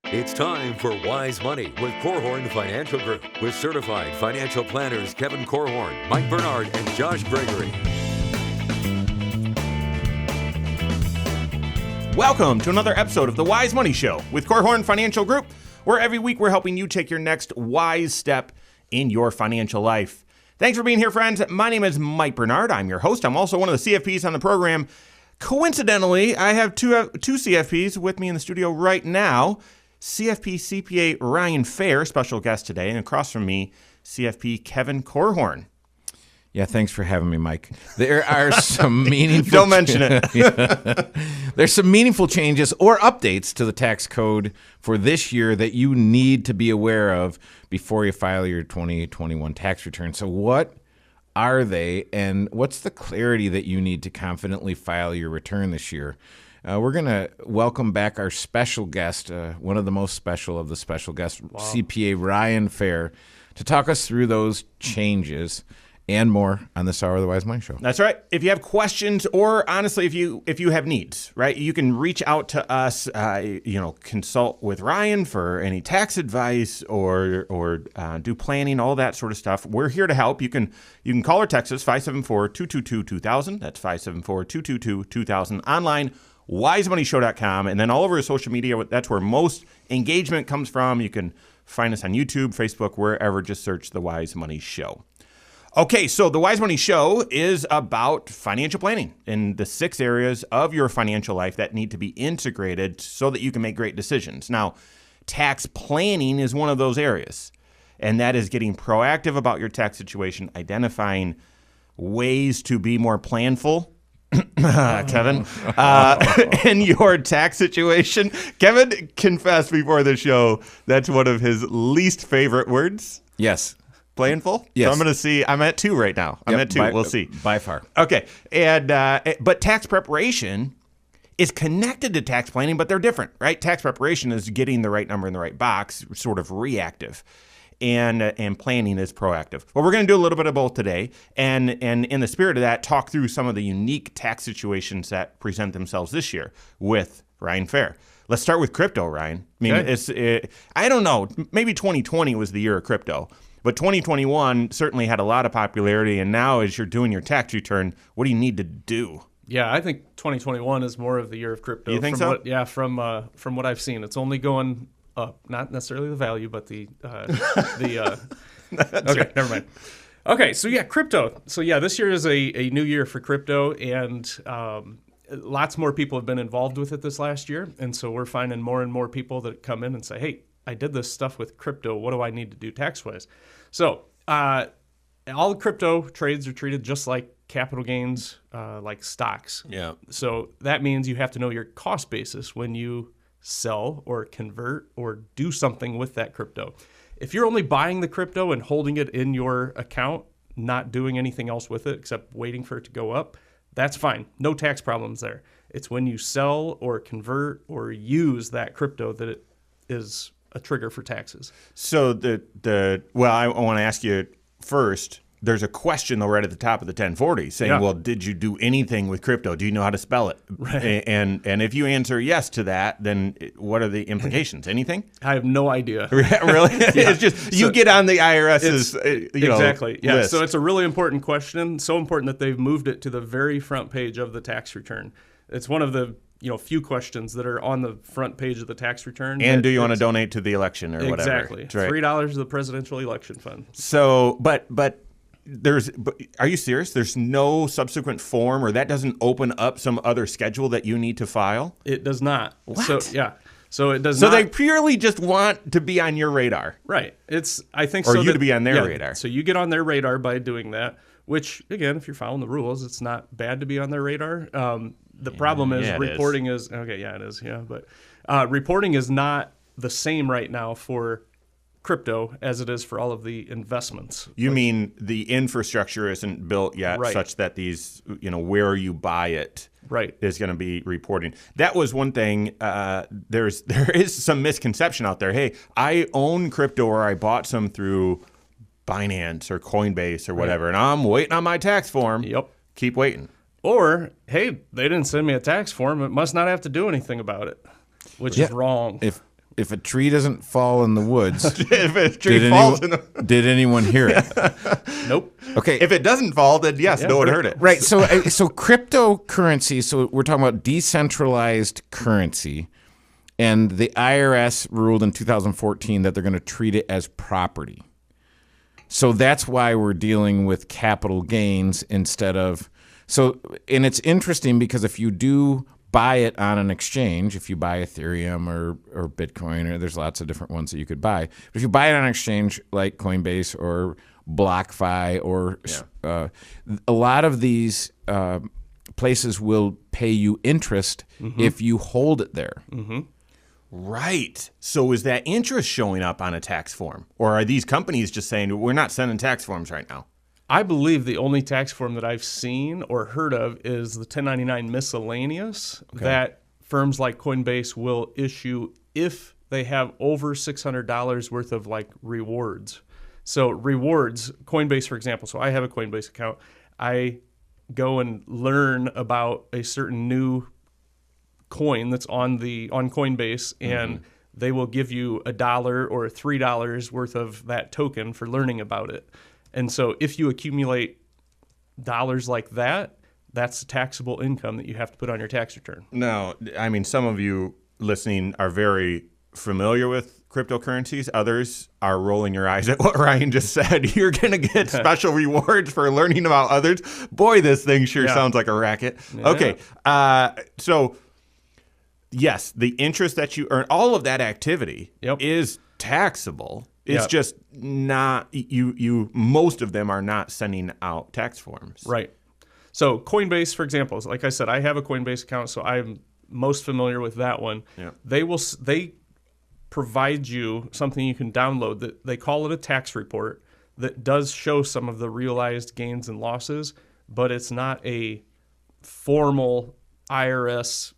It's time for Wise Money with Korhorn Financial Group with certified financial planners Kevin Korhorn, Mike Bernard, and Josh Gregory. Welcome to another episode of the Wise Money Show with Korhorn Financial Group, where every week we're helping you take your next wise step in your financial life. Thanks for being here, friends. My name is Mike Bernard. I'm your host. I'm also one of the CFPs on the program. Coincidentally, I have two CFPs with me in the studio right now. CFP CPA Ryan Fair, special guest today, and across from me, CFP Kevin Korhorn. Yeah, thanks for having me, Mike. There are some meaningful... Don't mention it. There's some meaningful changes or updates to the tax code for this year that you need to be aware of before you file your 2021 tax return. So what are they, and what's the clarity that you need to confidently file your return this year? We're going to welcome back our special guest, one of the most special of the special guests, CPA Ryan Fair, to talk us through those changes and more on this Hour of the Wise Money Show. That's right. If you have questions, or honestly, if you have needs, right, you can reach out to us. Consult with Ryan for any tax advice or do planning, all that sort of stuff. We're here to help. You can call or text us 574-222-2000. That's 574-222-2000. Online, wisemoneyshow.com, and then all over our social media. That's where most engagement comes from. You can find us on YouTube, Facebook, wherever. Just search The Wise Money Show. Okay, so The Wise Money Show is about financial planning in the 6 areas of your financial life that need to be integrated so that you can make great decisions. Now, tax planning is one of those areas, and that is getting proactive about your tax situation, identifying ways to be more planful. Kevin, in your tax situation. Kevin confessed before the show that's one of his least favorite words. Yes. Planful? Yes. So I'm going to see. I'm at 2 right now. I'm at 2. We'll see. By far. Okay. And but tax preparation is connected to tax planning, but they're different, right? Tax preparation is getting the right number in the right box, sort of reactive. And planning is proactive. Well, we're going to do a little bit of both today, and in the spirit of that, talk through some of the unique tax situations that present themselves this year with Ryan Fair. Let's start with crypto, Ryan. I mean, I don't know, maybe 2020 was the year of crypto, but 2021 certainly had a lot of popularity, and now as you're doing your tax return, what do you need to do? Yeah, I think 2021 is more of the year of crypto. You think so? From what I've seen, it's only going up, not necessarily the value, but the okay, never mind. Okay, so yeah, crypto. So yeah, this year is a new year for crypto, and lots more people have been involved with it this last year, and so we're finding more and more people that come in and say, hey, I did this stuff with crypto. What do I need to do tax-wise? So all crypto trades are treated just like capital gains, like stocks. Yeah. So that means you have to know your cost basis when you sell or convert or do something with that crypto. If you're only buying the crypto and holding it in your account, not doing anything else with it except waiting for it to go up, that's fine. No tax problems there. It's when you sell or convert or use that crypto that it is a trigger for taxes. So I want to ask you first. There's a question, though, right at the top of the 1040 saying, well, did you do anything with crypto? Do you know how to spell it? Right. And if you answer yes to that, then what are the implications? Anything? I have no idea. Really? Yeah. It's just you get on the IRS's exactly. Yeah. list. So it's a really important question, so important that they've moved it to the very front page of the tax return. It's one of the few questions that are on the front page of the tax return. And do you want to donate to the election or whatever? Exactly. Right. $3 to the presidential election fund. So, but are you serious? There's no subsequent form, or that doesn't open up some other schedule that you need to file? It does not. What? So it does not. So not. they purely just want to be on your radar. Right. I think or so. You to be on their radar. So you get on their radar by doing that, which, again, if you're following the rules, it's not bad to be on their radar. The problem is reporting is. Okay, yeah, it is. Yeah, but reporting is not the same right now for crypto as it is for all of the investments. You mean the infrastructure isn't built yet, right, such that these, where you buy it, right, is going to be reporting. That was one thing. There is some misconception out there. Hey, I own crypto, or I bought some through Binance or Coinbase or whatever, right, and I'm waiting on my tax form. Yep. Keep waiting. Or, hey, they didn't send me a tax form. It must not have to do anything about it, which is wrong. if a tree doesn't fall in the woods, If a tree falls in the... did anyone hear it? Nope. Okay. If it doesn't fall, then yes, no one heard it. Right. So cryptocurrency, so we're talking about decentralized currency, and the IRS ruled in 2014 that they're going to treat it as property. So that's why we're dealing with capital gains instead of and it's interesting because if you do buy it on an exchange, if you buy Ethereum or Bitcoin, or there's lots of different ones that you could buy. But if you buy it on an exchange like Coinbase or BlockFi or a lot of these places will pay you interest if you hold it there. Mm-hmm. Right. So is that interest showing up on a tax form? Or are these companies just saying, we're not sending tax forms right now? I believe the only tax form that I've seen or heard of is the 1099 miscellaneous that firms like Coinbase will issue if they have over $600 worth of like rewards. So rewards, Coinbase, for example. So I have a Coinbase account. I go and learn about a certain new coin that's on Coinbase, and they will give you $1 or $3 worth of that token for learning about it. And so if you accumulate dollars like that, that's taxable income that you have to put on your tax return. No, I mean, some of you listening are very familiar with cryptocurrencies. Others are rolling your eyes at what Ryan just said. You're going to get special rewards for learning about others. Boy, this thing sure sounds like a racket. Yeah. Okay, so yes, the interest that you earn, all of that activity is taxable. It's just not, you. Most of them are not sending out tax forms. Right. So Coinbase, for example, like I said, I have a Coinbase account, so I'm most familiar with that one. Yeah. They provide you something you can download that they call it a tax report that does show some of the realized gains and losses, but it's not a formal IRS.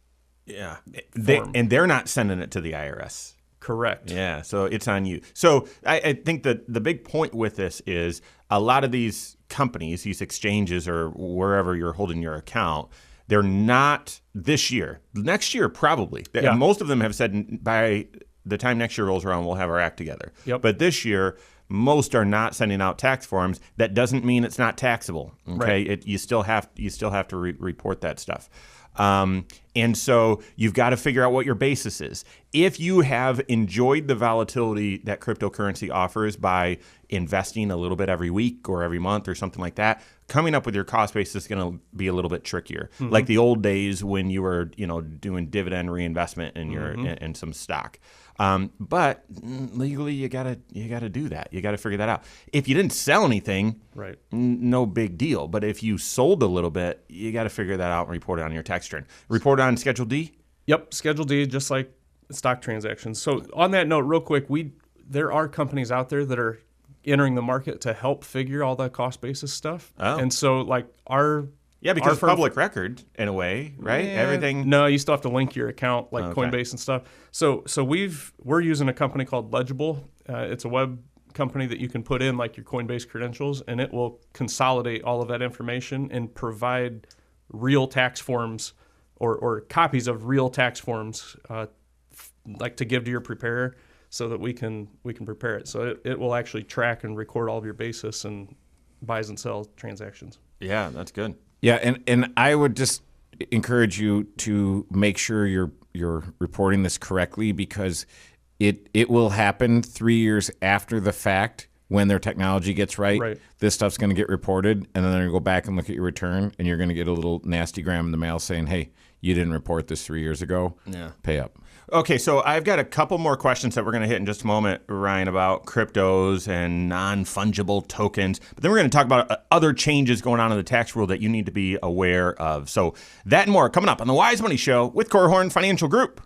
Yeah. form. They're not sending it to the IRS. Correct. Yeah, so it's on you. So I think that the big point with this is a lot of these companies, these exchanges or wherever you're holding your account, they're not this year. Next year, probably. Yeah. Most of them have said by the time next year rolls around, we'll have our act together. Yep. But this year, most are not sending out tax forms. That doesn't mean it's not taxable. Okay, Right. You still have to report that stuff. And so you've got to figure out what your basis is. If you have enjoyed the volatility that cryptocurrency offers by investing a little bit every week or every month or something like that, coming up with your cost base is going to be a little bit trickier. Like the old days when you were, doing dividend reinvestment in your in some stock. But legally, you gotta do that. You gotta figure that out. If you didn't sell anything, Right. no big deal. But if you sold a little bit, you got to figure that out and report it on your tax return. Report on Schedule D? Yep, Schedule D, just like stock transactions. So on that note, real quick, there are companies out there that are entering the market to help figure all that cost basis stuff. Oh. And so like Yeah, because it's public record in a way, right? Everything. No, you still have to link your account like Okay. Coinbase and stuff. So we're using a company called Legible. It's a web company that you can put in like your Coinbase credentials, and it will consolidate all of that information and provide real tax forms or copies of real tax forms like to give to your preparer so that we can prepare it. So it will actually track and record all of your basis and buys and sell transactions. Yeah, that's good. Yeah, and I would just encourage you to make sure you're reporting this correctly, because it will happen 3 years after the fact when their technology gets right. Right. This stuff's going to get reported, and then they're going to go back and look at your return, and you're going to get a little nasty gram in the mail saying, hey, you didn't report this 3 years ago. Yeah. Pay up. Okay, so I've got a couple more questions that we're going to hit in just a moment, Ryan, about cryptos and non-fungible tokens. But then we're going to talk about other changes going on in the tax rule that you need to be aware of. So that and more coming up on The Wise Money Show with Korhorn Financial Group.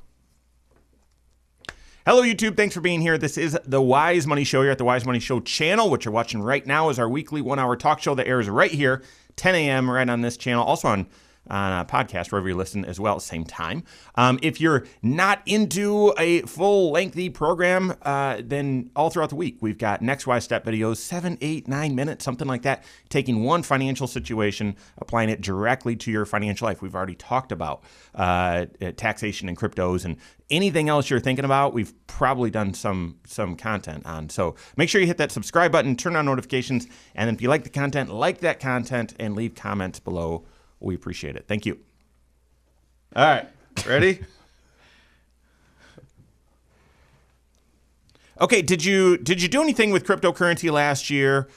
Hello, YouTube. Thanks for being here. This is The Wise Money Show here at The Wise Money Show channel. What you're watching right now is our weekly 1-hour talk show that airs right here, 10 a.m. right on this channel. Also on on a podcast wherever you listen as well at the same time. If you're not into a full lengthy program, then all throughout the week we've got Next Wise Step videos, 7, 8, 9 minutes, something like that, taking one financial situation, applying it directly to your financial life. We've already talked about taxation and cryptos and anything else you're thinking about. We've probably done some content on. So make sure you hit that subscribe button, turn on notifications, and then if you like the content, like that content, and leave comments below. We appreciate it. Thank you. All right. Ready? Okay. Did you do anything with cryptocurrency last year?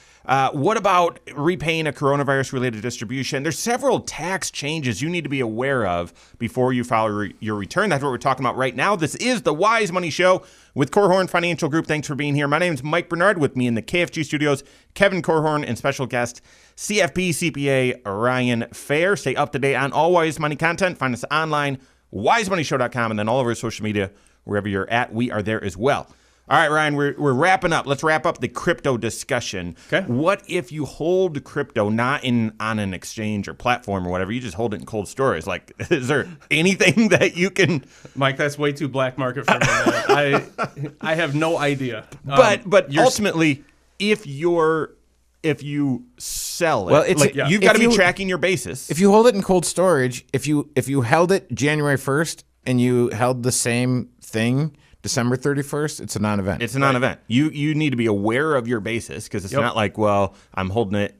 What about repaying a coronavirus-related distribution? There's several tax changes you need to be aware of before you file your return. That's what we're talking about right now. This is the Wise Money Show with Korhorn Financial Group. Thanks for being here. My name is Mike Bernard. With me in the KFG studios, Kevin Korhorn, and special guest, CFP CPA Ryan Fair. Stay up to date on all Wise Money content. Find us online, wisemoneyshow.com, and then all over social media, wherever you're at, we are there as well. All right, Ryan, we're wrapping up. Let's wrap up the crypto discussion. Okay. What if you hold crypto not on an exchange or platform or whatever? You just hold it in cold storage. Like, is there anything that you can? Mike, that's way too black market for me, man. I have no idea. But ultimately, if you sell it, Well, it's- like, yeah. you've got to If be you- tracking your basis. If you hold it in cold storage, if you held it January 1st and you held the same thing December 31st, it's a non-event. It's a non-event. You need to be aware of your basis because it's not like, well, I'm holding it,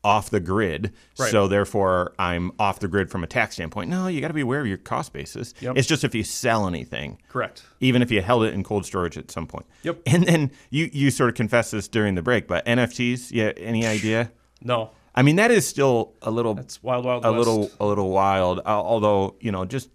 off the grid, so therefore I'm off the grid from a tax standpoint. No, you got to be aware of your cost basis. Yep. It's just if you sell anything. Correct. Even if you held it in cold storage at some point. Yep. And then you sort of confessed this during the break, but NFTs, yeah, any idea? No. I mean, that is still a little. That's wild west. A little wild. Although just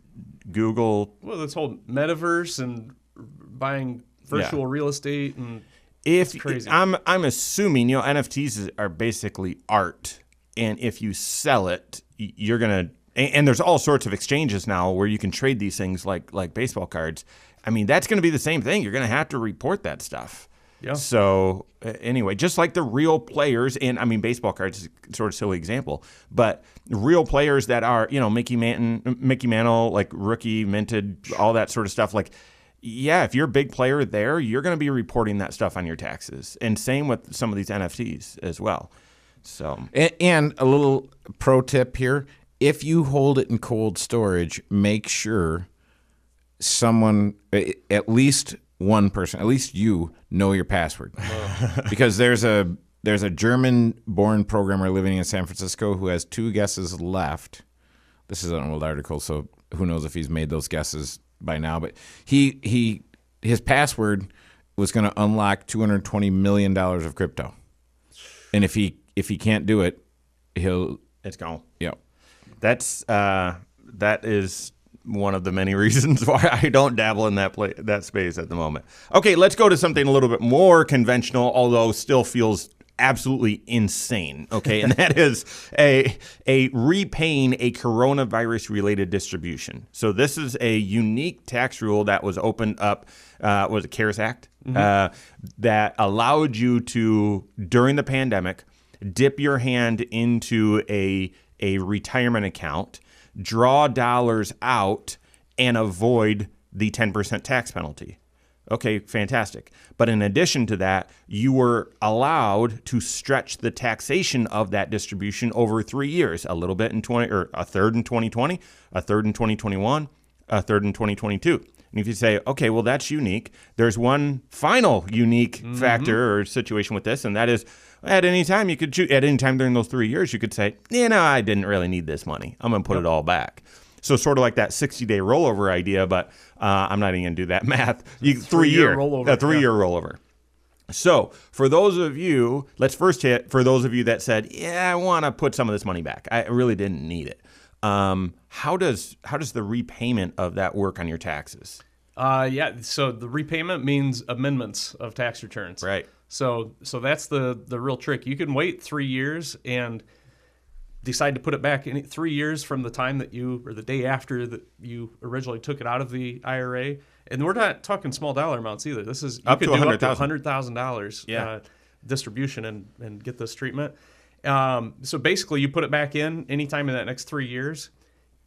Google. Well, this whole metaverse and buying virtual real estate and it's crazy. I'm assuming NFTs are basically art, and if you sell it, you're gonna. And there's all sorts of exchanges now where you can trade these things like baseball cards. I mean, that's going to be the same thing. You're going to have to report that stuff. Yeah. So anyway, just like the real players, and I mean, baseball cards is sort of a silly example, but real players that are, Mickey Mantle, like rookie, minted, all that sort of stuff. Like, yeah, if you're a big player there, you're going to be reporting that stuff on your taxes. And same with some of these NFTs as well. So, and a little pro tip here: if you hold it in cold storage, make sure someone, at least one person, at least you, know your password. Because there's a German-born programmer living in San Francisco who has 2 guesses left. This is an old article, so who knows if he's made those guesses by now. But his password was going to unlock $220 million of crypto, and if he can't do it, it's gone. Yeah. That is one of the many reasons why I don't dabble in that space at the moment. Okay, let's go to something a little bit more conventional, although still feels absolutely insane. Okay, and that is a repaying a coronavirus-related distribution. So this is a unique tax rule that was opened up, was it CARES Act, that allowed you to, during the pandemic, dip your hand into a retirement account, draw dollars out, and avoid the 10% tax penalty. Okay, fantastic. But in addition to that, you were allowed to stretch the taxation of that distribution over 3 years, a little bit in a third in 2020, a third in 2021, a third in 2022. And if you say, okay, well, that's unique, there's one final unique factor or situation with this, and that is at any time you could choose, at any time during those 3 years, you could say, I didn't really need this money. I'm going to put it all back. So sort of like that 60-day rollover idea, but I'm not even going to do that math. 3-year rollover. A 3-year rollover. So for those of you, let's first hit for those of you that said, I want to put some of this money back. I really didn't need it. How does the repayment of that work on your taxes? So the repayment means amendments of tax returns. Right. So that's the real trick. You can wait 3 years and decide to put it back in 3 years from the time that or the day after that you originally took it out of the IRA. And we're not talking small dollar amounts either. This is up to $100,000 $100,000 distribution and get this treatment. So basically, you put it back in anytime in that next 3 years.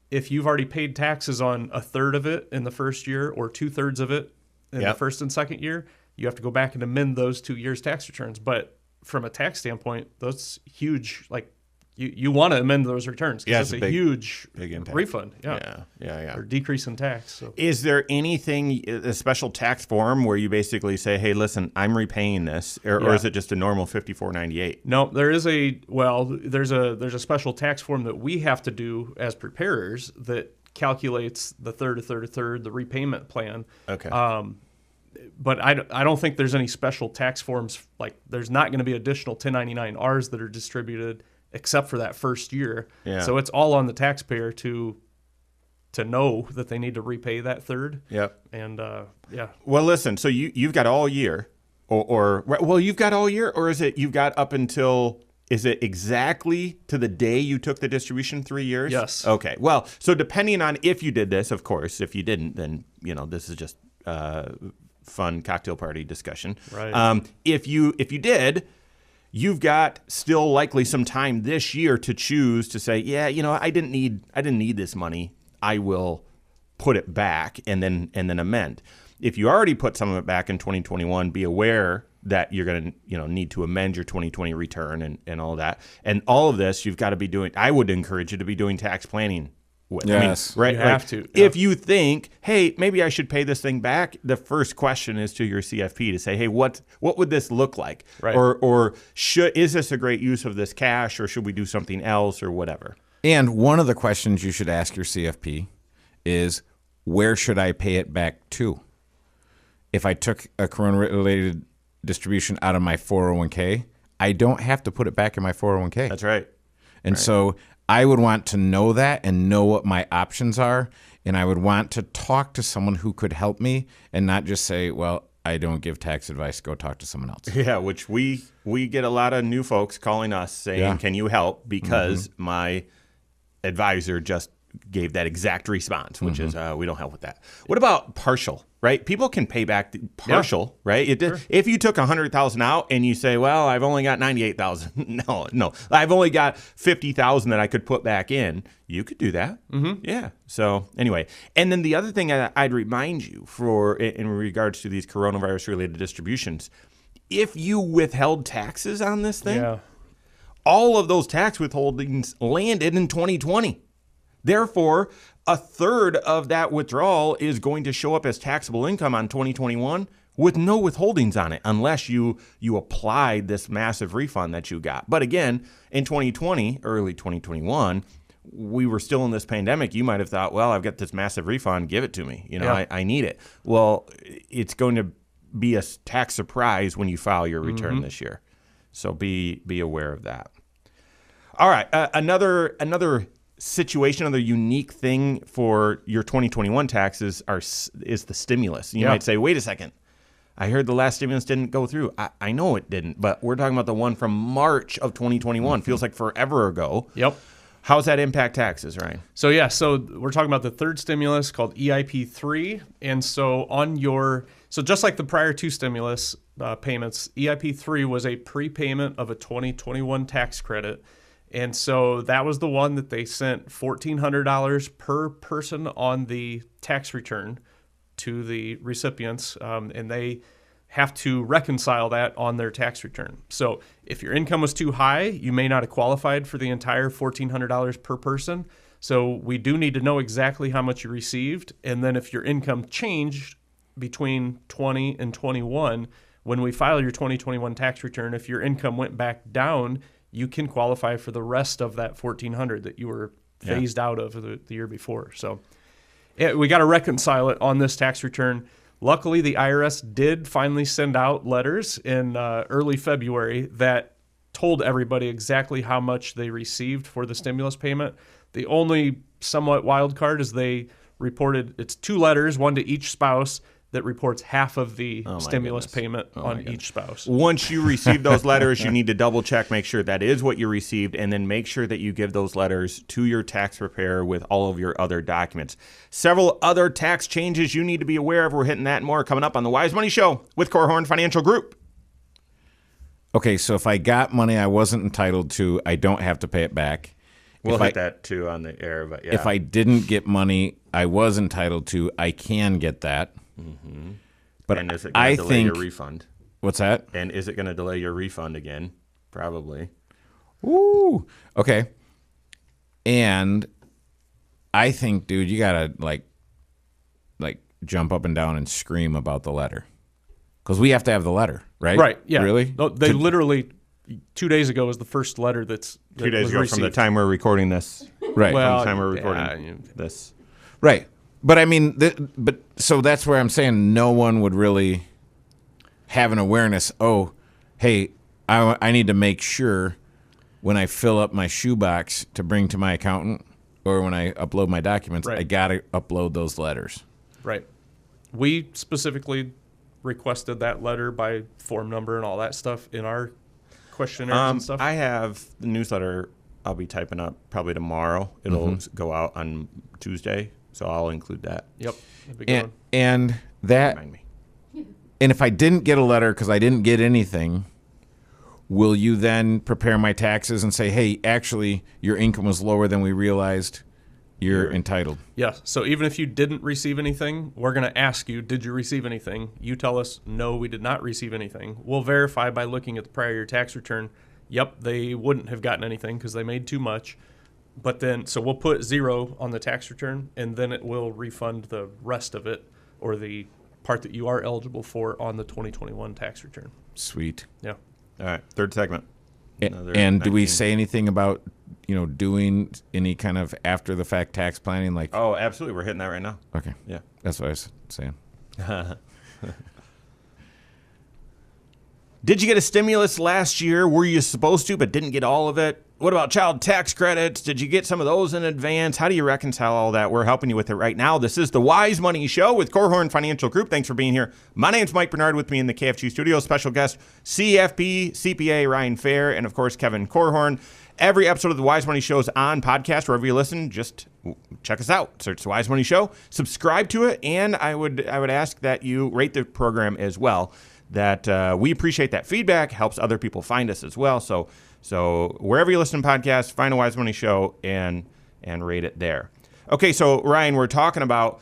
If you've already paid taxes on a third of it in the first year or 2/3 of it in the first and second year, you have to go back and amend those 2 years' tax returns. But from a tax standpoint, that's huge. Like you want to amend those returns because it's a huge impact. refund. Yeah. Or decrease in tax. So. Is there anything, a special tax form where you basically say, hey, listen, I'm repaying this, or is it just a normal 5498? No, there's a special tax form that we have to do as preparers that calculates the third, the repayment plan. Okay. But I don't think there's any special tax forms. Like there's not going to be additional 1099-Rs that are distributed except for that first year. Yeah. So it's all on the taxpayer to know that they need to repay that third. Yep. And Well, listen, so you've got all year, or you've got all year, or is it you've got up until, is it exactly to the day you took the distribution, 3 years? Yes. Okay. Well, so depending on if you did this, of course, if you didn't, then, this is just fun cocktail party discussion. Right. If you did, you've got still likely some time this year to choose to say, I didn't need this money. I will put it back and then amend. If you already put some of it back in 2021, be aware that you're going to need to amend your 2020 return and all that. And all of this you've got to be doing. I would encourage you to be doing tax planning with. Yes. Right. You have to. If you think, hey, maybe I should pay this thing back, the first question is to your CFP to say, hey, what would this look like? Right. Or is this a great use of this cash, or should we do something else, or whatever? And one of the questions you should ask your CFP is, where should I pay it back to? If I took a corona-related distribution out of my 401k, I don't have to put it back in my 401k. That's right. And so I would want to know that and know what my options are. And I would want to talk to someone who could help me and not just say, well, I don't give tax advice. Go talk to someone else. Yeah, which we get a lot of new folks calling us saying, can you help? Because my advisor just gave that exact response, which is we don't help with that. What about partial, right? People can pay back partial, right? If you took 100,000 out and you say, well, I've only got 98,000. No, I've only got 50,000 that I could put back in. You could do that. Yeah. So anyway, and then the other thing I'd remind you in regards to these coronavirus related distributions, if you withheld taxes on this thing, all of those tax withholdings landed in 2020. Therefore, a third of that withdrawal is going to show up as taxable income on 2021 with no withholdings on it, unless you applied this massive refund that you got. But again, in 2020, early 2021, we were still in this pandemic. You might have thought, well, I've got this massive refund, give it to me. I need it. Well, it's going to be a tax surprise when you file your return this year. So be aware of that. All right, another situation, another unique thing for your 2021 taxes is the stimulus. You might say, wait a second, I heard the last stimulus didn't go through. I know it didn't, but we're talking about the one from March of 2021. Feels like forever ago. Yep. How's that impact taxes, Ryan? So we're talking about the third stimulus called EIP3, and so just like the prior two stimulus payments, EIP3 was a prepayment of a 2021 tax credit. And so that was the one that they sent $1,400 per person on the tax return to the recipients, and they have to reconcile that on their tax return. So if your income was too high, you may not have qualified for the entire $1,400 per person. So we do need to know exactly how much you received. And then if your income changed between 20 and 21, when we file your 2021 tax return, if your income went back down, you can qualify for the rest of that $1,400 that you were phased out of the year before. So we got to reconcile it on this tax return. Luckily, the IRS did finally send out letters in early February that told everybody exactly how much they received for the stimulus payment. The only somewhat wild card is they reported it's 2 letters, one to each spouse, that reports half of the stimulus payment on each spouse. Once you receive those letters, you need to double check, make sure that is what you received, and then make sure that you give those letters to your tax preparer with all of your other documents. Several other tax changes you need to be aware of. We're hitting that and more coming up on the Wise Money Show with Korhorn Financial Group. Okay, so if I got money I wasn't entitled to, I don't have to pay it back. We'll If hit I, that too on the air, but yeah. If I didn't get money I was entitled to, I can get that. But and is it going I to delay think your refund? what's that? And is it going to delay your refund again? Probably. Ooh, okay. And I think, dude, you gotta like jump up and down and scream about the letter, because we have to have the letter, right? Right. Yeah. Really? No, they literally 2 days ago was the first letter that 2 days was ago received. from the time we're recording this. Right. From Well, the time we're yeah, recording this. Right. But I mean, but so that's where I'm saying no one would really have an awareness. Oh, hey, I need to make sure when I fill up my shoebox to bring to my accountant, or when I upload my documents, Right. I gotta upload those letters. Right. We specifically requested that letter by form number and all that stuff in our questionnaires and stuff. I have the newsletter I'll be typing up probably tomorrow. It'll go out on Tuesday, so I'll include that. Yep. That'd be a good one. And that, Remind me. and if I didn't get a letter because I didn't get anything, will you then prepare my taxes and say, hey, actually, your income was lower than we realized, you're entitled? Yeah. So even if you didn't receive anything, we're going to ask you, did you receive anything? You tell us, no, we did not receive anything. We'll verify by looking at the prior year tax return. Yep, they wouldn't have gotten anything because they made too much. But then, so we'll put 0 on the tax return, and then it will refund the rest of it, or the part that you are eligible for on the 2021 tax return. Sweet. Yeah. All right, third segment. Another And do we 19. say anything about, doing any kind of after the fact tax planning? Like, Oh, absolutely. We're hitting that right now. okay, Yeah. that's what I was saying. Did you get a stimulus last year? Were you supposed to, but didn't get all of it? What about child tax credits? Did you get some of those in advance? How do you reconcile all that? We're helping you with it right now. This is the Wise Money Show with Korhorn Financial Group. Thanks for being here. My name's Mike Bernard. With me in the KFG studio, special guest, CFP, CPA, Ryan Fair, and of course, Kevin Korhorn. Every episode of the Wise Money Show is on podcast. Wherever you listen, just check us out. Search the Wise Money Show, subscribe to it, and I would ask that you rate the program as well. That we appreciate that feedback, helps other people find us as well. So wherever you listen to podcasts, find a Wise Money Show and rate it there. Okay, so Ryan, we're talking about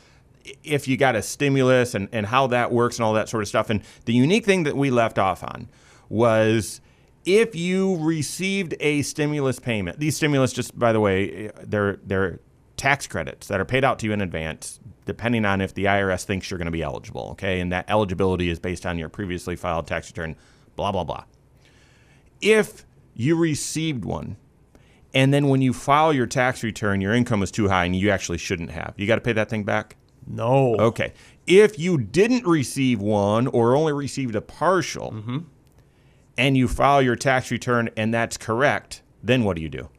if you got a stimulus and how that works and all that sort of stuff. And the unique thing that we left off on was if you received a stimulus payment. These stimulus, just by the way, they're tax credits that are paid out to you in advance, depending on if the IRS thinks you're going to be eligible, okay? And that eligibility is based on your previously filed tax return, blah, blah, blah. If you received one, and then when you file your tax return, your income is too high and you actually shouldn't have, you got to pay that thing back? No. Okay. If you didn't receive one or only received a partial, and you file your tax return and that's correct, then what do?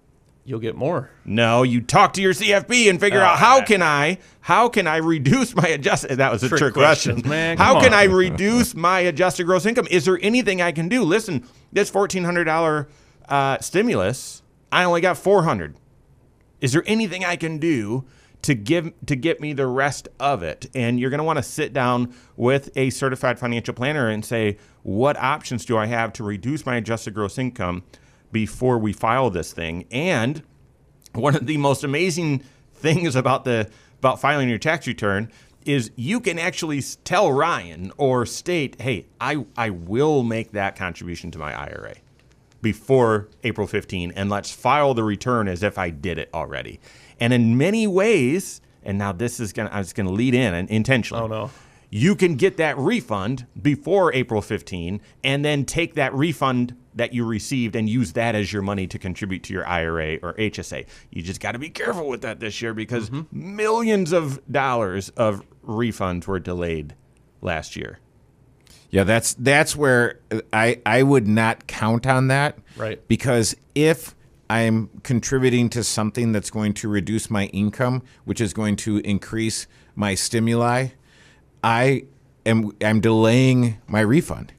You'll get more. No, you talk to your CFP and figure out how can I reduce my adjusted. That was a trick question. questions, man. How Come can on. I reduce my adjusted gross income? Is there anything I can do? Listen, this $1,400 stimulus, I only got $400. Is there anything I can do to get me the rest of it? And you're going to want to sit down with a certified financial planner and say, what options do I have to reduce my adjusted gross income before we file this thing? And one of the most amazing things about filing your tax return is you can actually tell Ryan or state, hey, I will make that contribution to my IRA before April 15, and let's file the return as if I did it already. And in many ways, and now this is I was gonna lead in and intentionally. Oh, no. You can get that refund before April 15 and then take that refund that you received and use that as your money to contribute to your IRA or HSA. You just got to be careful with that this year because millions of dollars of refunds were delayed last year. Yeah, that's where I would not count on that. Right. Because if I'm contributing to something that's going to reduce my income, which is going to increase my stimuli, I'm delaying my refund.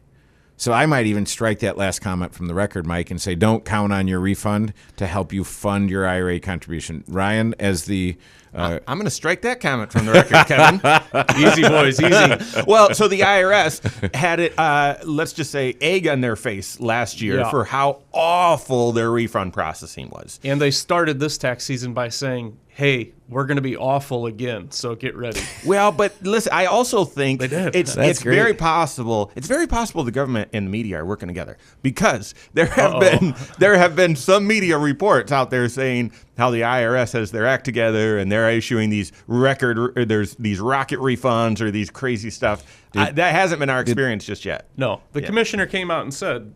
So I might even strike that last comment from the record, Mike, and say don't count on your refund to help you fund your IRA contribution. Ryan, as the I'm going to strike that comment from the record, Kevin. Easy, boys, easy. Well, so the IRS had it, let's just say, egg on their face last year for how awful their refund processing was. And they started this tax season by saying, hey, we're going to be awful again, so get ready. Well, but listen, I also think did. it's great. very possible. It's very possible the government and the media are working together, because there have been some media reports out there saying how the IRS has their act together and they're issuing these there's these rocket refunds or these crazy stuff. That hasn't been our experience just yet. No, the commissioner came out and said,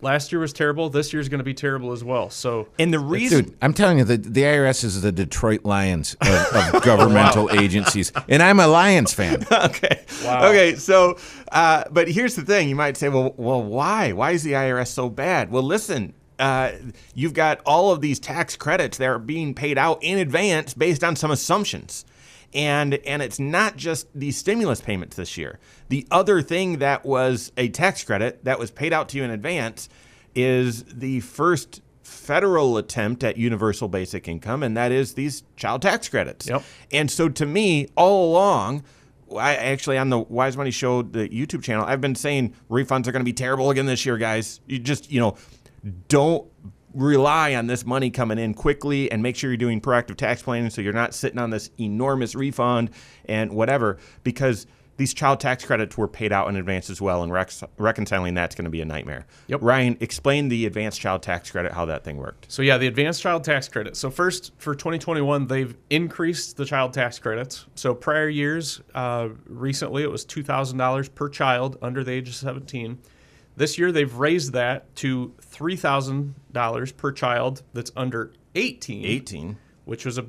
last year was terrible. This year's going to be terrible as well. So, and the reason, dude, I'm telling you, the IRS is the Detroit Lions of governmental agencies, and I'm a Lions fan. Okay. Wow. Okay. So, but here's the thing: you might say, well, why? Why is the IRS so bad? Well, listen. You've got all of these tax credits that are being paid out in advance based on some assumptions. And it's not just these stimulus payments this year. The other thing that was a tax credit that was paid out to you in advance is the first federal attempt at universal basic income, and that is these child tax credits. Yep. And so to me, all along, I actually, on the Wise Money Show, the YouTube channel, I've been saying refunds are going to be terrible again this year, guys. You just, don't rely on this money coming in quickly, and make sure you're doing proactive tax planning so you're not sitting on this enormous refund and whatever, because these child tax credits were paid out in advance as well, and reconciling that's going to be a nightmare. Yep. Ryan, explain the advanced child tax credit, how that thing worked. So the advanced child tax credit. So first, for 2021, they've increased the child tax credits. So prior years, recently it was $2,000 per child under the age of 17. This year, they've raised that to $3,000 per child that's under 18. Which was a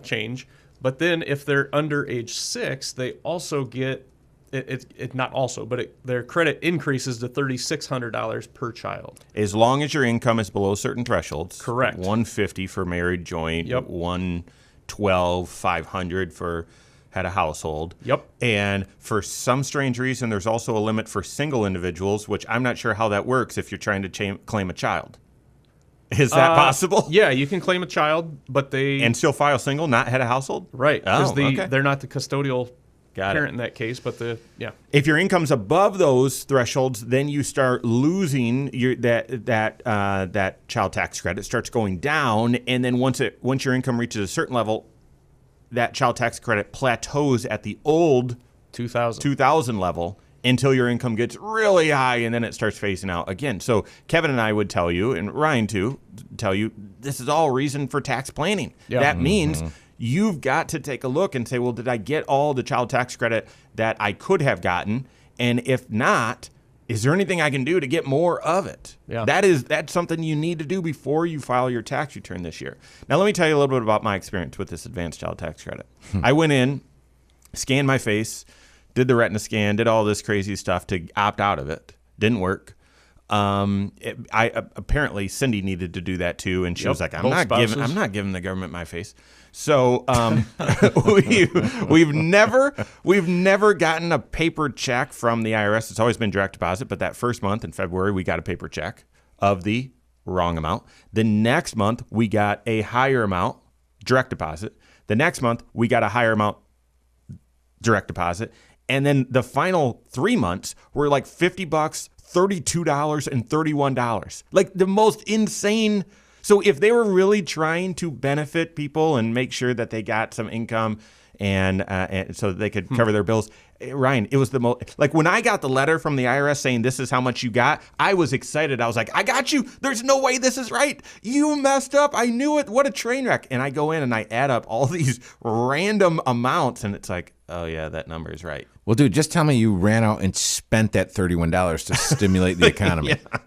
change. But then if they're under age 6, they also get, their credit increases to $3,600 per child. As long as your income is below certain thresholds. Correct. $150 for married joint, Yep. $112, $500 for head of household. Yep. And for some strange reason, there's also a limit for single individuals, which I'm not sure how that works if you're trying to claim a child. Is that possible? Yeah, you can claim a child, but And still file single, not head of household? Right, because okay. they're not the custodial Got parent it. in that case, but If your income's above those thresholds, then you start losing that child tax credit. It starts going down, and then once your income reaches a certain level, that child tax credit plateaus at the old 2000 level until your income gets really high, and then it starts phasing out again. So Kevin and I would tell you, and Ryan too, tell you, this is all reason for tax planning. Yeah. That means you've got to take a look and say, well, did I get all the child tax credit that I could have gotten? And if not, is there anything I can do to get more of it? Yeah. That's something you need to do before you file your tax return this year. Now, let me tell you a little bit about my experience with this advanced child tax credit. I went in, scanned my face, did the retina scan, did all this crazy stuff to opt out of it. Didn't work. Apparently Cindy needed to do that too, and she was like, I'm not giving the government my face. So we've never gotten a paper check from the IRS. It's always been direct deposit, but that first month in February we got a paper check of the wrong amount. The next month we got a higher amount, direct deposit. The next month we got a higher amount, direct deposit. And then the final 3 months were like $50, $32, and $31. Like the most insane. So if they were really trying to benefit people and make sure that they got some income and so that they could cover their bills, Ryan, it was the most, like when I got the letter from the IRS saying this is how much you got, I was excited. I was like, I got you. There's no way this is right. You messed up. I knew it. What a train wreck. And I go in and I add up all these random amounts, and it's like, oh yeah, that number is right. Well, dude, just tell me you ran out and spent that $31 to stimulate the economy. Yeah.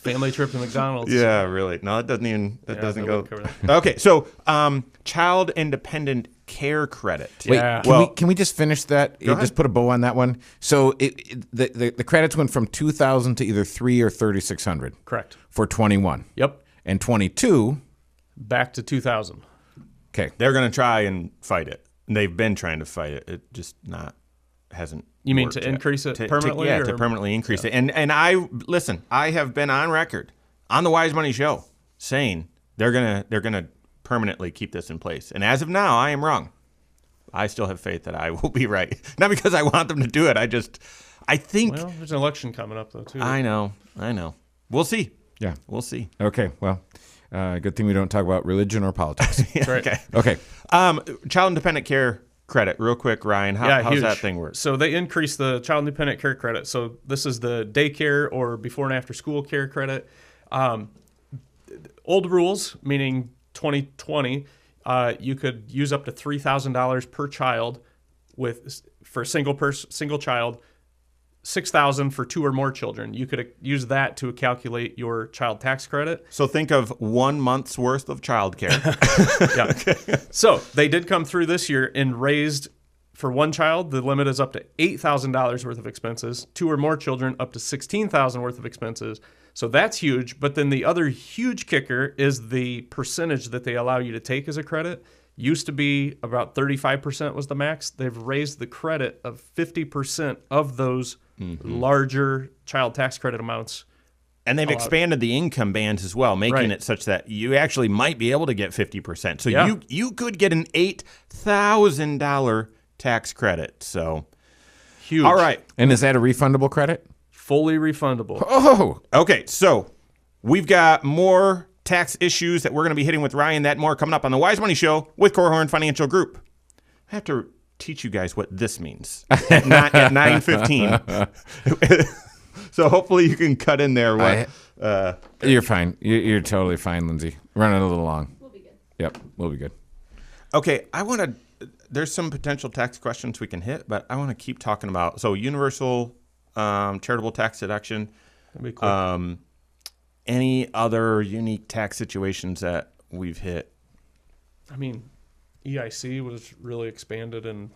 family trip to McDonald's. Yeah, really. No, it doesn't even. That doesn't go. Cover that. Okay, so child independent care credit. Wait, Yeah. can we just finish that? Just put a bow on that one. So the credits went from 2,000 to either 3 or 3,600 Correct. for 21. Yep. And 22. Back to 2,000. Okay. They're going to try and fight it. They've been trying to fight it. It just not hasn't. You mean worked to yet. increase it permanently? To permanently increase it. And I have been on record on the Wise Money Show saying they're gonna permanently keep this in place. And as of now, I am wrong. I still have faith that I will be right. Not because I want them to do it. I think. Well, there's an election coming up though too. I know. We'll see. Yeah. We'll see. Okay. Well, good thing we don't talk about religion or politics. That's right. Okay. Child independent care credit, real quick, Ryan. How's huge. that thing work? So they increased the child independent care credit. So this is the daycare or before and after school care credit. Old rules, meaning 2020, you could use up to $3,000 per child for a single child. $6,000 for 2 or more children. You could use that to calculate your child tax credit. So think of 1 month's worth of childcare. Yeah. Okay. So they did come through this year and raised for one child, the limit is up to $8,000 worth of expenses. 2 or more children, up to $16,000 worth of expenses. So that's huge. But then the other huge kicker is the percentage that they allow you to take as a credit. Used to be about 35% was the max. They've raised the credit of 50% of those larger child tax credit amounts. And they've expanded the income bands as well, making it such that you actually might be able to get 50%. So you could get an $8,000 tax credit. So huge. All right. And is that a refundable credit? Fully refundable. Oh. Okay, so we've got more tax issues that we're going to be hitting with Ryan. That more coming up on the Wise Money Show with Korhorn Financial Group. I have to teach you guys what this means at 9:15. So hopefully you can cut in there. You're fine. You're totally fine, Lindsay. Running a little long. We'll be good. Yep, we'll be good. Okay, there's some potential tax questions we can hit, but I want to keep talking about, so universal charitable tax deduction. That'd be cool. Any other unique tax situations that we've hit? I mean, EIC was really expanded, and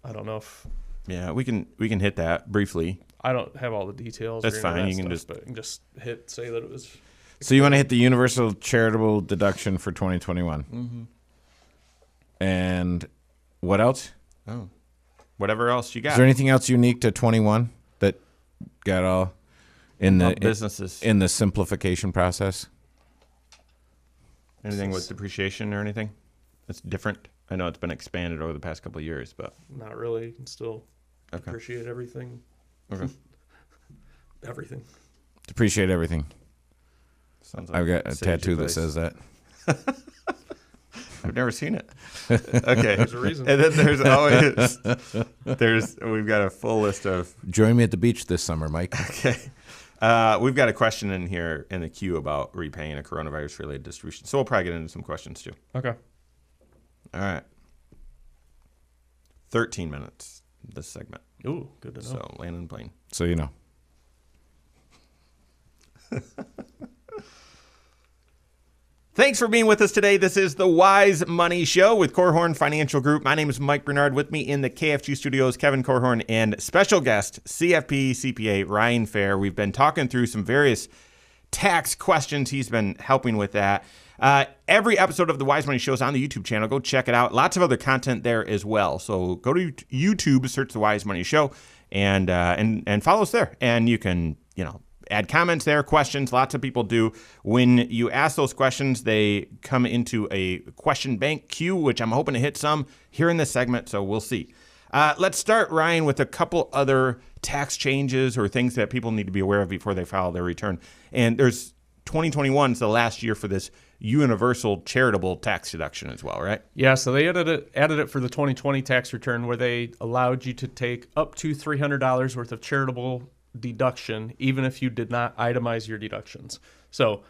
I don't know if we can hit that briefly. I don't have all the details. That's or any fine. of You that can stuff, but you can just say that it was. So you want to hit the universal charitable deduction for 2021. Mm-hmm. And what else? Oh, whatever else you got. Is there anything else unique to 21 that got all in the businesses in the simplification process? Anything with depreciation or anything that's different? I know it's been expanded over the past couple of years, but Not really. You can still appreciate everything. Okay. Everything. Depreciate everything. Sounds like I've got a saves tattoo you that place. says that. I've never seen it. Okay. There's a reason. And then we've got a full list of. Join me at the beach this summer, Mike. Okay. We've got a question in here in the queue about repaying a coronavirus-related distribution. So we'll probably get into some questions too. Okay. All right. 13 minutes, this segment. Ooh, good to know. So landing plane. So you know. Thanks for being with us today. This is the Wise Money Show with Korhorn Financial Group. My name is Mike Bernard. With me in the KFG studios, Kevin Korhorn, and special guest, CFP CPA Ryan Fair. We've been talking through some various tax questions. He's been helping with that. Every episode of the Wise Money Show is on the YouTube channel. Go check it out. Lots of other content there as well. So go to YouTube, search the Wise Money Show, and follow us there. And you can, add comments there, questions. Lots of people do. When you ask those questions, they come into a question bank queue, which I'm hoping to hit some here in this segment, so we'll see. Let's start, Ryan, with a couple other tax changes or things that people need to be aware of before they file their return. And there's 2021 is the last year for this universal charitable tax deduction as well, right? Yeah, so they added it for the 2020 tax return where they allowed you to take up to $300 worth of charitable deduction, even if you did not itemize your deductions. So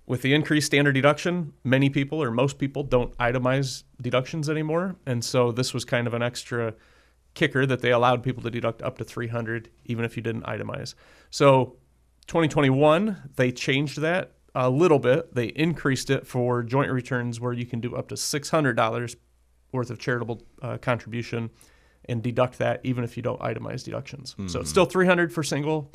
with the increased standard deduction, many people or most people don't itemize deductions anymore. And so this was kind of an extra kicker that they allowed people to deduct up to $300 even if you didn't itemize. So 2021, they changed that a little bit. They increased it for joint returns where you can do up to $600 worth of charitable contribution and deduct that even if you don't itemize deductions. So it's still $300 for single,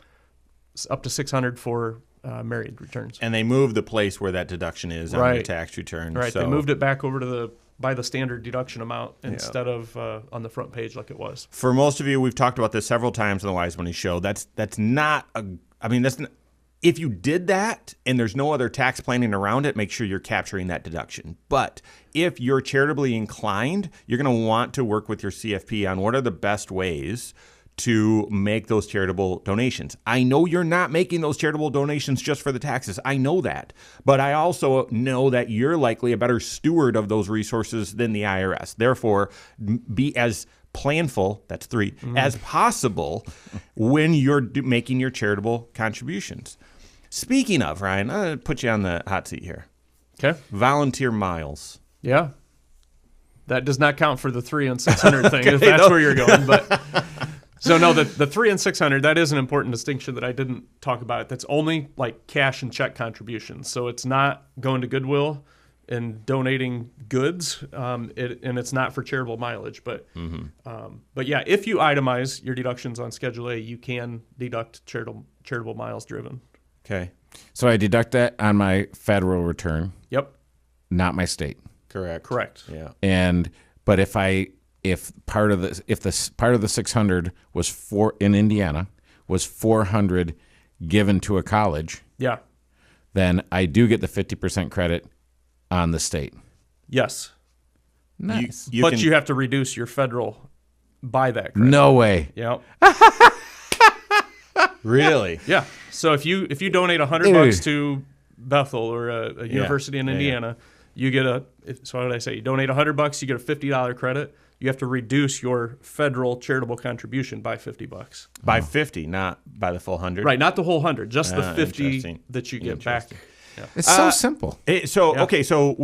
up to $600 for married returns. And they moved the place where that deduction is on your tax return. Right. So They moved it back over to the by the standard deduction amount instead of on the front page like it was. For most of you, we've talked about this several times on the Wise Money Show. That's not a. I mean, if you did that and there's no other tax planning around it, make sure you're capturing that deduction. But if you're charitably inclined, you're going to want to work with your CFP on what are the best ways to make those charitable donations. I know you're not making those charitable donations just for the taxes. I know that. But I also know that you're likely a better steward of those resources than the IRS. Therefore, be as planful, that's 3, as possible when you're making your charitable contributions. Speaking of, Ryan, I'm going to put you on the hot seat here. Okay. Volunteer miles. Yeah. That does not count for the 3 and 600 thing, if that's where you're going. But so no, the 3 and 600, that is an important distinction that I didn't talk about. That's only like cash and check contributions. So it's not going to Goodwill and donating goods, and it's not for charitable mileage. But yeah, if you itemize your deductions on Schedule A, you can deduct charitable miles driven. Okay. So I deduct that on my federal return, Yep. not my state. Correct. Yeah. But if part of the 600 was in Indiana was 400 given to a college, Yeah. then I do get the 50% credit on the state. Yes. Nice. You But can- you have to reduce your federal by that credit. No way. Yep. Really? Yeah. So if you donate $100 to Bethel or a university in Indiana, you get so what did I say? You donate $100, you get a $50 credit. You have to reduce your federal charitable contribution by $50. By 50, not by the full 100. Right, not the whole 100, just the 50 interesting. that you get back. Yeah. It's so simple. Okay, so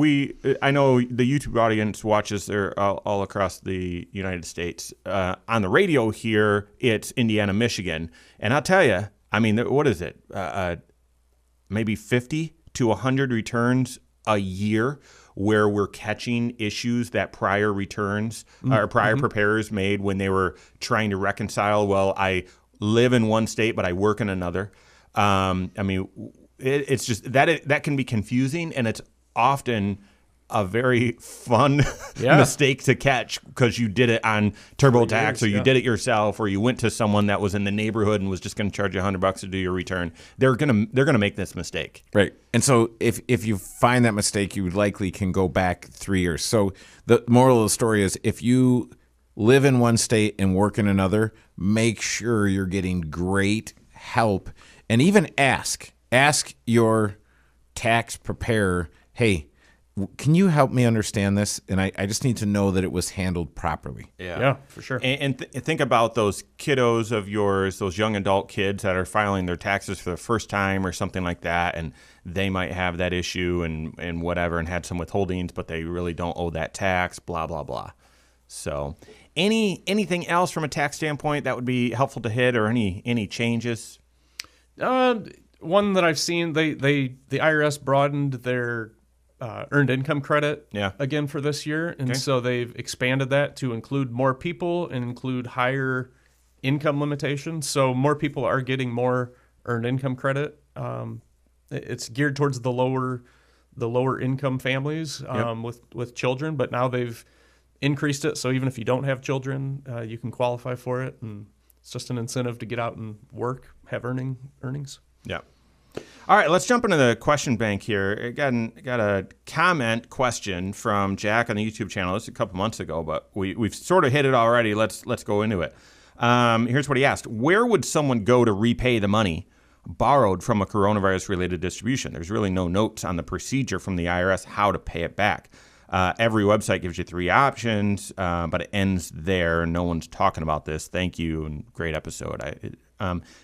I know the YouTube audience watches there all across the United States. On the radio here, it's Indiana, Michigan, and I'll tell you, I mean, what is it? Maybe 50 to 100 returns a year where we're catching issues that prior returns or prior preparers made when they were trying to reconcile. Well, I live in one state, but I work in another. I mean. It's just that can be confusing, and it's often a very fun mistake to catch because you did it on TurboTax or you did it yourself or you went to someone that was in the neighborhood and was just going to charge you $100 to do your return. They're gonna make this mistake. Right. And so if you find that mistake, you likely can go back 3 years. So the moral of the story is if you live in one state and work in another, make sure you're getting great help and even ask your tax preparer, hey, can you help me understand this? And I just need to know that it was handled properly. Yeah, for sure. And think about those kiddos of yours, those young adult kids that are filing their taxes for the first time or something like that, and they might have that issue and whatever and had some withholdings, but they really don't owe that tax, blah, blah, blah. So anything else from a tax standpoint that would be helpful to hit or any changes? One that I've seen, the IRS broadened their earned income credit again for this year. And so they've expanded that to include more people and include higher income limitations. So more people are getting more earned income credit. It's geared towards the lower income families with children, but now they've increased it. So even if you don't have children, you can qualify for it. And it's just an incentive to get out and work, have earnings. Yeah. All right, let's jump into the question bank here. Again, got a comment question from Jack on the YouTube channel. This is a couple months ago, but we've sort of hit it already. Let's go into it. Here's what he asked. Where would someone go to repay the money borrowed from a coronavirus-related distribution? There's really no notes on the procedure from the IRS how to pay it back. Every website gives you 3 options, but it ends there. No one's talking about this. Thank you, and great episode.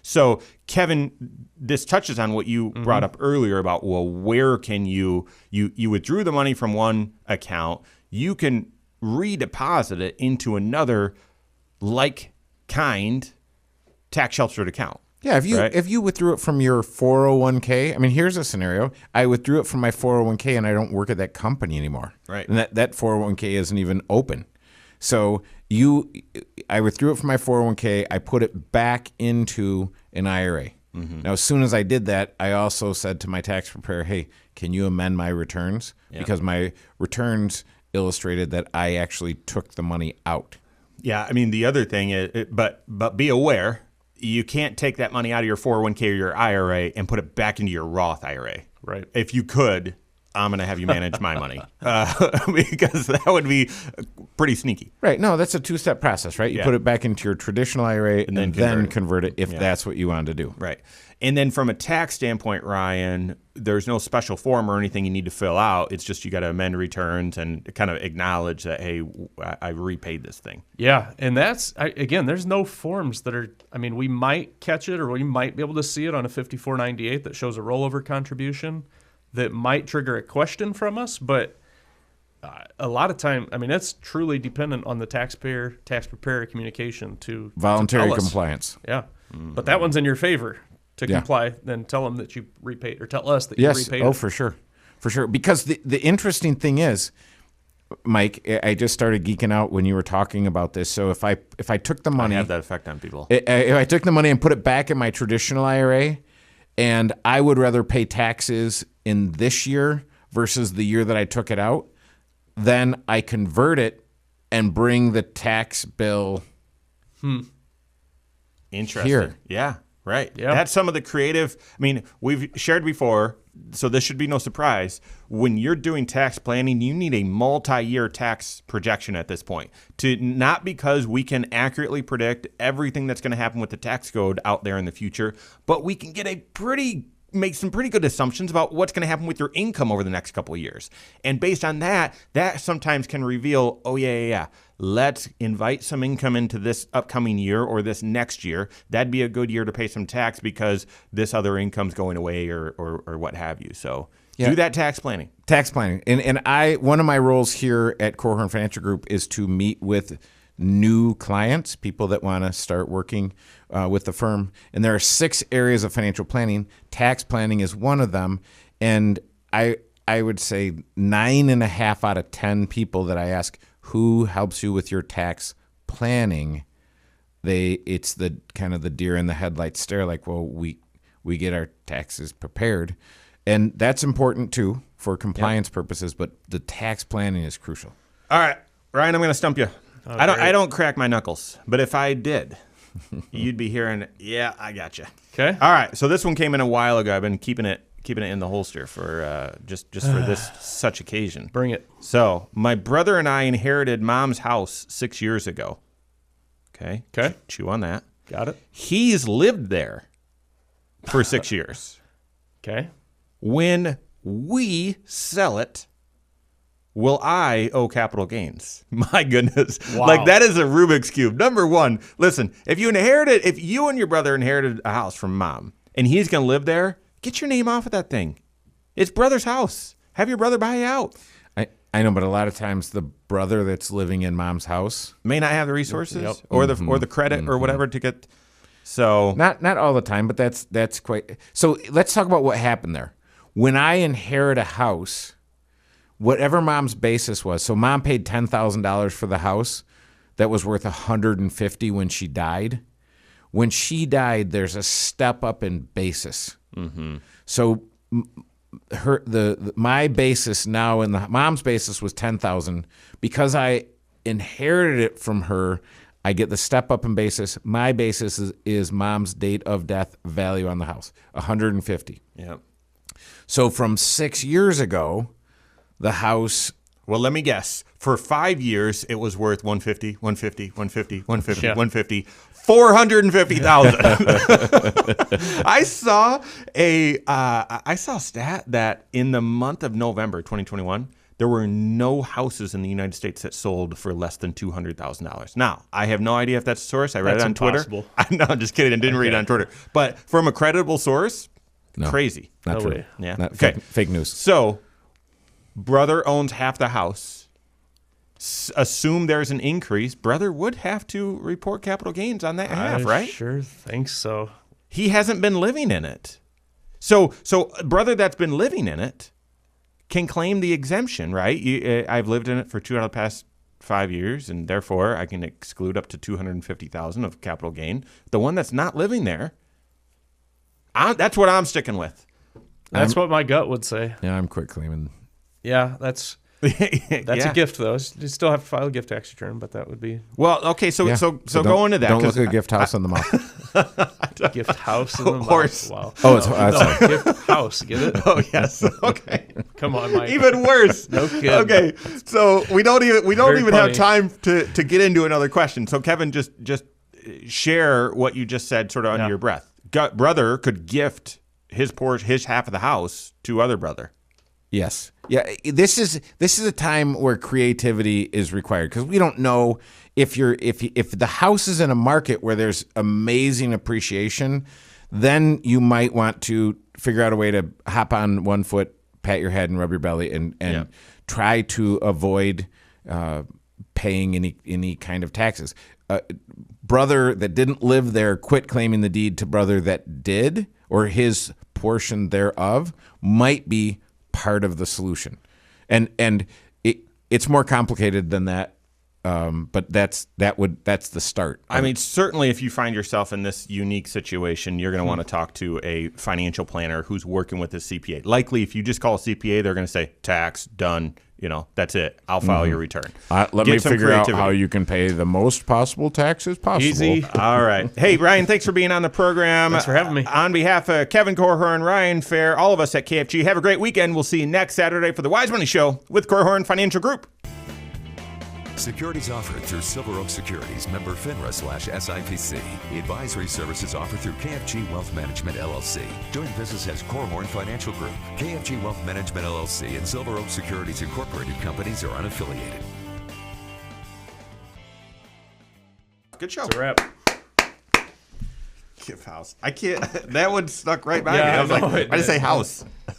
So, Kevin, this touches on what you brought up earlier about, well, where can you withdrew the money from one account, you can redeposit it into another like-kind tax-sheltered account. Yeah, if you withdrew it from your 401k, I mean, here's a scenario. I withdrew it from my 401k and I don't work at that company anymore. Right. And that 401k isn't even open. So I withdrew it from my 401k. I put it back into an IRA. Mm-hmm. Now, as soon as I did that, I also said to my tax preparer, hey, can you amend my returns? Yeah. Because my returns illustrated that I actually took the money out. Yeah, I mean, the other thing is, but be aware, you can't take that money out of your 401k or your IRA and put it back into your Roth IRA. Right. If you could, I'm going to have you manage my money because that would be pretty sneaky. Right. No, that's a two-step process, right? You Yeah. put it back into your traditional IRA and then convert it if Yeah. that's what you want to do. Right. And then from a tax standpoint, Ryan, there's no special form or anything you need to fill out. It's just you got to amend returns and kind of acknowledge that, hey, I repaid this thing. Yeah, and that's again, there's no forms that are. I mean, we might catch it, or we might be able to see it on a 5498 that shows a rollover contribution that might trigger a question from us. But a lot of time, I mean, that's truly dependent on the tax preparer communication to Voluntary tell us. compliance. Yeah, but that one's in your favor to Yeah. comply. Then tell them that you repaid, or tell us that you Yes. repaid. Oh, it. for sure. For sure. Because the interesting thing is, Mike, I just started geeking out when you were talking about this. So if I took the money, I have that effect on people. if I took the money and put it back in my traditional IRA, and I would rather pay taxes in this year versus the year that I took it out, then I convert it and bring the tax bill. Interesting. Here. Yeah, right. Yeah. That's some of the creative. I mean, we've shared before, so this should be no surprise. When you're doing tax planning, you need a multi-year tax projection at this point. Not because we can accurately predict everything that's going to happen with the tax code out there in the future, but we can make some pretty good assumptions about what's going to happen with your income over the next couple of years. And based on that sometimes can reveal, oh, yeah. Let's invite some income into this upcoming year or this next year. That'd be a good year to pay some tax because this other income's going away or what have you. So do that tax planning. Tax planning. And one of my roles here at Korhorn Financial Group is to meet with new clients, people that want to start working with the firm. And there are 6 areas of financial planning. Tax planning is one of them. And I would say 9.5 out of 10 people that I ask, who helps you with your tax planning? It's the kind of the deer in the headlights stare, like, well, we get our taxes prepared. And that's important too for compliance purposes, but the tax planning is crucial. All right, Ryan, I'm going to stump you. I don't crack my knuckles, but if I did, you'd be hearing, yeah, I got you. Okay. All right, so this one came in a while ago. I've been keeping it in the holster for just for this such occasion. Bring it. So my brother and I inherited Mom's house 6 years ago. Okay. Okay. Chew on that. Got it. He's lived there for 6 years. Okay. When we sell it, will I owe capital gains? My goodness. Wow. Like, that is a Rubik's Cube. Number one, listen, if you and your brother inherited a house from Mom and he's going to live there, get your name off of that thing. It's brother's house. Have your brother buy it out. I know, but a lot of times the brother that's living in Mom's house May not have the resources Yep. or the credit or whatever to get. So not all the time, but that's quite. So let's talk about what happened there. When I inherit a house, whatever Mom's basis was, so Mom paid $10,000 for the house that was worth $150 when she died. When she died, there's a step up in basis. Mm-hmm. So my basis now in the Mom's basis was $10,000. Because I inherited it from her, I get the step up in basis. My basis is Mom's date of death value on the house, $150. yeah. So from 6 years ago, the house. Well, let me guess. For 5 years, it was worth 150, 150, 150, 150, Yeah. 150, 450,000. I saw a stat that in the month of November 2021, there were no houses in the United States that sold for less than $200,000. Now, I have no idea if that's a source. I read That's it on impossible. Twitter. No, I'm just kidding. I didn't read it on Twitter. But from a credible source, No. crazy. Not No true. way. Yeah. Not Okay. fake news. So, brother owns half the house. Assume there's an increase. Brother would have to report capital gains on that half, I right? sure think so. He hasn't been living in it. So brother that's been living in it can claim the exemption, right? I've lived in it for 2 out of the past 5 years, and therefore I can exclude up to $250,000 of capital gain. The one that's not living there, that's what I'm sticking with. That's what my gut would say. Yeah, I'm quit claiming. Yeah, that's That's a gift, though. You still have to file a gift tax return, but that would be Well, okay, so Yeah. go into that. Don't 'cause look a gift house on the mouth. gift house in the Horse. mouth. Wow. Oh, it's sorry. Gift house. Get it? Oh yes. Okay. Come on, Mike. Even worse. No kidding. Okay. So we don't Very even have funny. time to get into another question. So Kevin, just share what you just said sort of under Yeah. your breath. Brother could gift his half of the house to other brother. Yes. Yeah. This is a time where creativity is required because we don't know if the house is in a market where there's amazing appreciation, then you might want to figure out a way to hop on one foot, pat your head, and rub your belly, and try to avoid paying any kind of taxes. Brother that didn't live there quit claiming the deed to brother that did, or his portion thereof might be part of the solution, and it's more complicated than that. But that's the start. I mean, certainly if you find yourself in this unique situation, you're going to want to talk to a financial planner who's working with a CPA. Likely, if you just call a CPA, they're going to say, tax, done, that's it. I'll file your return. Let Get me some figure out creativity. how you can pay the most possible taxes possible. Easy. All right. Hey, Ryan, thanks for being on the program. Thanks for having me. On behalf of Kevin Korhorn, Ryan Fair, all of us at KFG, have a great weekend. We'll see you next Saturday for the Wise Money Show with Korhorn Financial Group. Securities offered through Silver Oak Securities, member FINRA/SIPC. Advisory services offered through KFG Wealth Management, LLC. Doing business as Korhorn Financial Group. KFG Wealth Management, LLC and Silver Oak Securities Incorporated companies are unaffiliated. Good show. It's a wrap. Gift house. I can't. That one stuck right by Yeah, me. I was I know like, it I just say did. house.